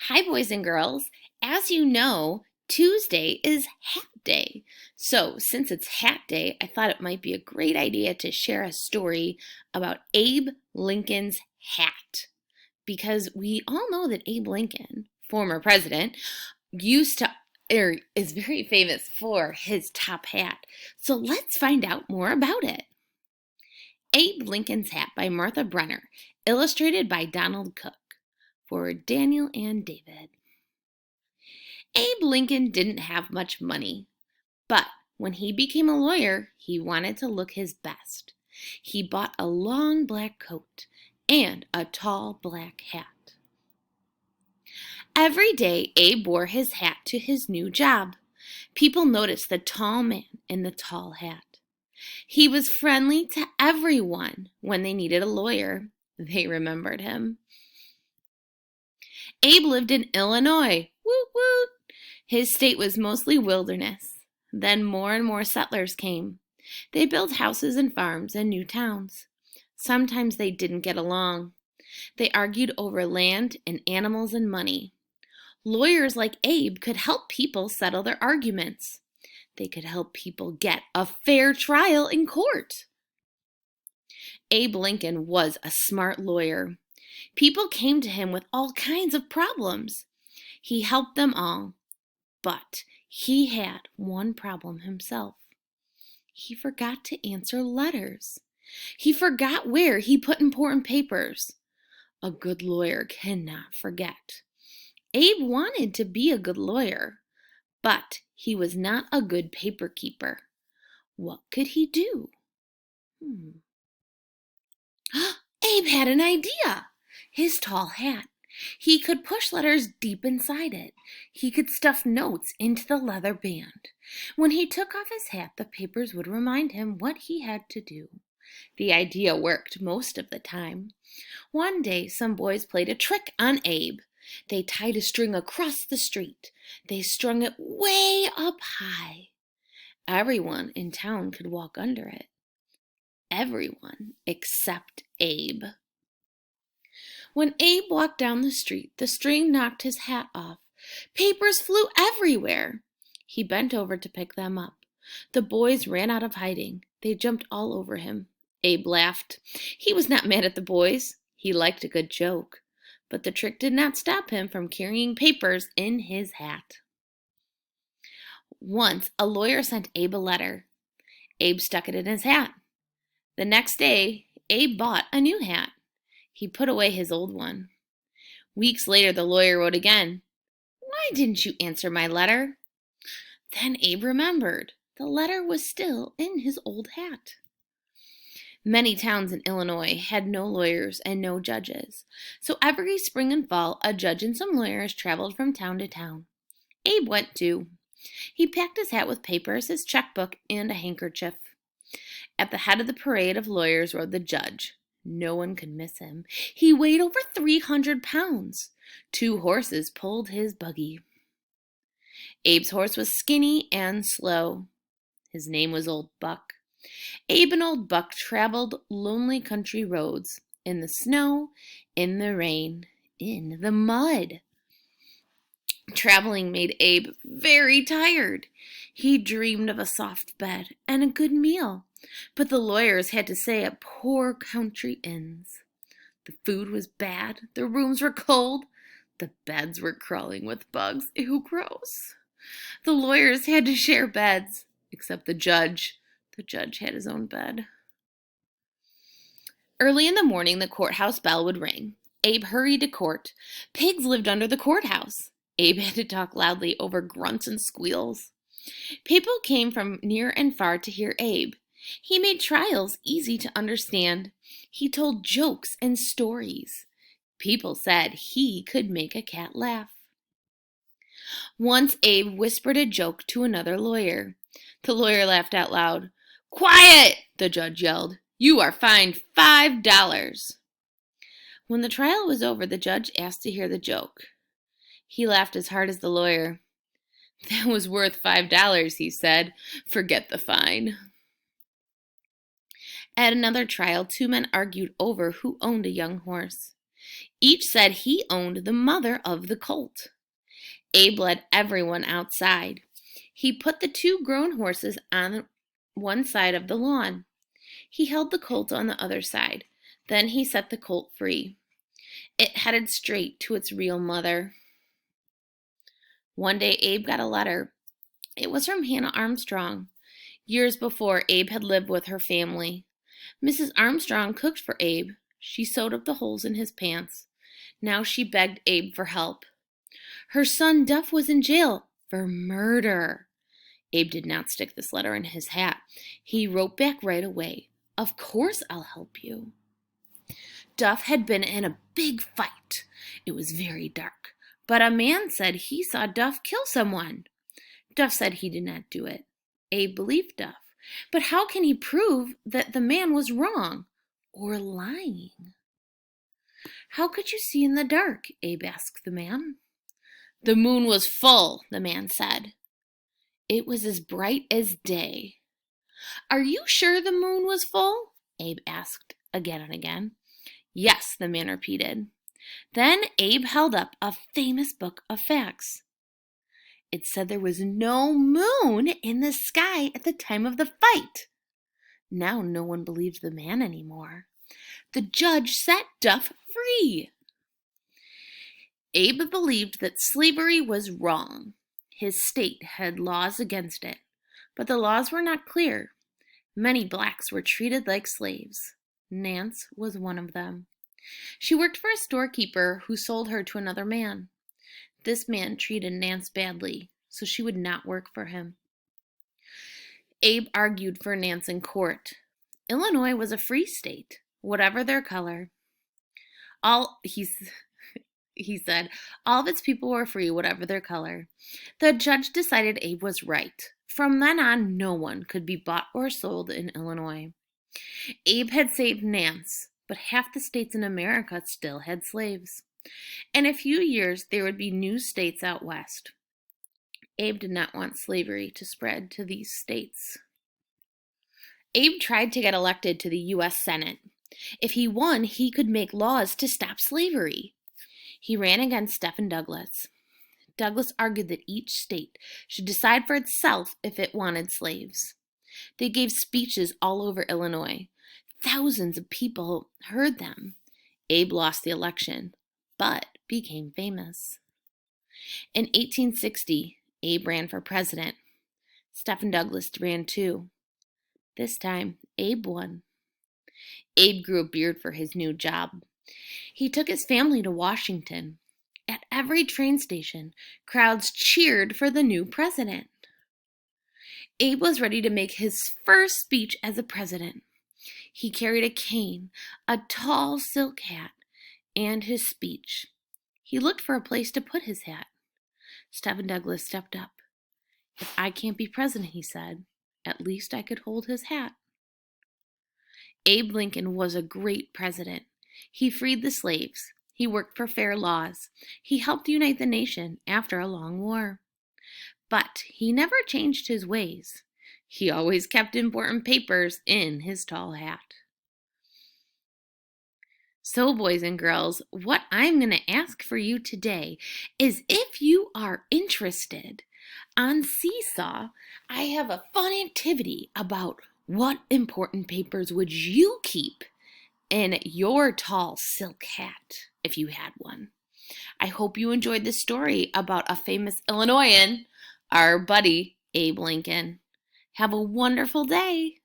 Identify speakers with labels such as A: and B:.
A: Hi, boys and girls. As you know, Tuesday is Hat Day. So, since it's Hat Day, I thought it might be a great idea to share a story about Abe Lincoln's hat. Because we all know that Abe Lincoln, former president, used to or is very famous for his top hat. So, let's find out more about it. Abe Lincoln's Hat by Martha Brenner, illustrated by Donald Cook. For Daniel and David. Abe Lincoln didn't have much money, but when he became a lawyer, he wanted to look his best. He bought a long black coat and a tall black hat. Every day, Abe wore his hat to his new job. People noticed the tall man in the tall hat. He was friendly to everyone. When they needed a lawyer, they remembered him. Abe lived in Illinois. Woot woot! His state was mostly wilderness. Then more and more settlers came. They built houses and farms and new towns. Sometimes they didn't get along. They argued over land and animals and money. Lawyers like Abe could help people settle their arguments. They could help people get a fair trial in court. Abe Lincoln was a smart lawyer. People came to him with all kinds of problems. He helped them all, but he had one problem himself. He forgot to answer letters. He forgot where he put important papers. A good lawyer cannot forget. Abe wanted to be a good lawyer, but he was not a good paper keeper. What could he do? Abe had an idea. His tall hat. He could push letters deep inside it. He could stuff notes into the leather band. When he took off his hat, the papers would remind him what he had to do. The idea worked most of the time. One day, some boys played a trick on Abe. They tied a string across the street. They strung it way up high. Everyone in town could walk under it. Everyone except Abe. When Abe walked down the street, the string knocked his hat off. Papers flew everywhere. He bent over to pick them up. The boys ran out of hiding. They jumped all over him. Abe laughed. He was not mad at the boys. He liked a good joke. But the trick did not stop him from carrying papers in his hat. Once, a lawyer sent Abe a letter. Abe stuck it in his hat. The next day, Abe bought a new hat. He put away his old one. Weeks later, the lawyer wrote again. "Why didn't you answer my letter?" Then Abe remembered. The letter was still in his old hat. Many towns in Illinois had no lawyers and no judges. So every spring and fall, a judge and some lawyers traveled from town to town. Abe went too. He packed his hat with papers, his checkbook, and a handkerchief. At the head of the parade of lawyers rode the judge. No one could miss him. He weighed over 300 pounds. 2 horses pulled his buggy. Abe's horse was skinny and slow. His name was Old Buck. Abe and Old Buck traveled lonely country roads, in the snow, in the rain, in the mud. Traveling made Abe very tired. He dreamed of a soft bed and a good meal. But the lawyers had to stay at poor country inns. The food was bad, the rooms were cold, the beds were crawling with bugs. Ew, gross. The lawyers had to share beds, except the judge. The judge had his own bed. Early in the morning, the courthouse bell would ring. Abe hurried to court. Pigs lived under the courthouse. Abe had to talk loudly over grunts and squeals. People came from near and far to hear Abe. He made trials easy to understand. He told jokes and stories. People said he could make a cat laugh. Once Abe whispered a joke to another lawyer. The lawyer laughed out loud. "Quiet!" the judge yelled. "You are fined $5. When the trial was over, the judge asked to hear the joke. He laughed as hard as the lawyer. "That was worth $5, he said. "Forget the fine." At another trial, 2 men argued over who owned a young horse. Each said he owned the mother of the colt. Abe led everyone outside. He put the two grown horses on one side of the lawn. He held the colt on the other side. Then he set the colt free. It headed straight to its real mother. One day Abe got a letter. It was from Hannah Armstrong. Years before, Abe had lived with her family. Mrs. Armstrong cooked for Abe. She sewed up the holes in his pants. Now she begged Abe for help. Her son Duff was in jail for murder. Abe did not stick this letter in his hat. He wrote back right away. Of course I'll help you. Duff had been in a big fight. It was very dark, but a man said he saw Duff kill someone. Duff said he did not do it. Abe believed Duff, but how can he prove that the man was wrong or lying? How could you see in the dark? Abe asked the man. The moon was full, the man said. It was as bright as day. Are you sure the moon was full? Abe asked again and again. Yes, the man repeated. Then Abe held up a famous book of facts. It said there was no moon in the sky at the time of the fight. Now no one believed the man anymore. The judge set Duff free. Abe believed that slavery was wrong. His state had laws against it, but the laws were not clear. Many blacks were treated like slaves. Nance was one of them. She worked for a storekeeper who sold her to another man. This man treated Nance badly, so she would not work for him. Abe argued for Nance in court. Illinois was a free state, whatever their color. He said, all of its people were free, whatever their color. The judge decided Abe was right. From then on, no one could be bought or sold in Illinois. Abe had saved Nance, but half the states in America still had slaves. In a few years, there would be new states out west. Abe did not want slavery to spread to these states. Abe tried to get elected to the U.S. Senate. If he won, he could make laws to stop slavery. He ran against Stephen Douglas. Douglas argued that each state should decide for itself if it wanted slaves. They gave speeches all over Illinois. Thousands of people heard them. Abe lost the election, but became famous. In 1860, Abe ran for president. Stephen Douglas ran too. This time, Abe won. Abe grew a beard for his new job. He took his family to Washington. At every train station, crowds cheered for the new president. Abe was ready to make his first speech as a president. He carried a cane, a tall silk hat, and his speech. He looked for a place to put his hat. Stephen Douglas stepped up. If I can't be president, he said, at least I could hold his hat. Abe Lincoln was a great president. He freed the slaves. He worked for fair laws. He helped unite the nation after a long war. But he never changed his ways. He always kept important papers in his tall hat. So, boys and girls, what I'm going to ask for you today is if you are interested, on Seesaw, I have a fun activity about what important papers would you keep in your tall silk hat if you had one. I hope you enjoyed this story about a famous Illinoisan, our buddy Abe Lincoln. Have a wonderful day.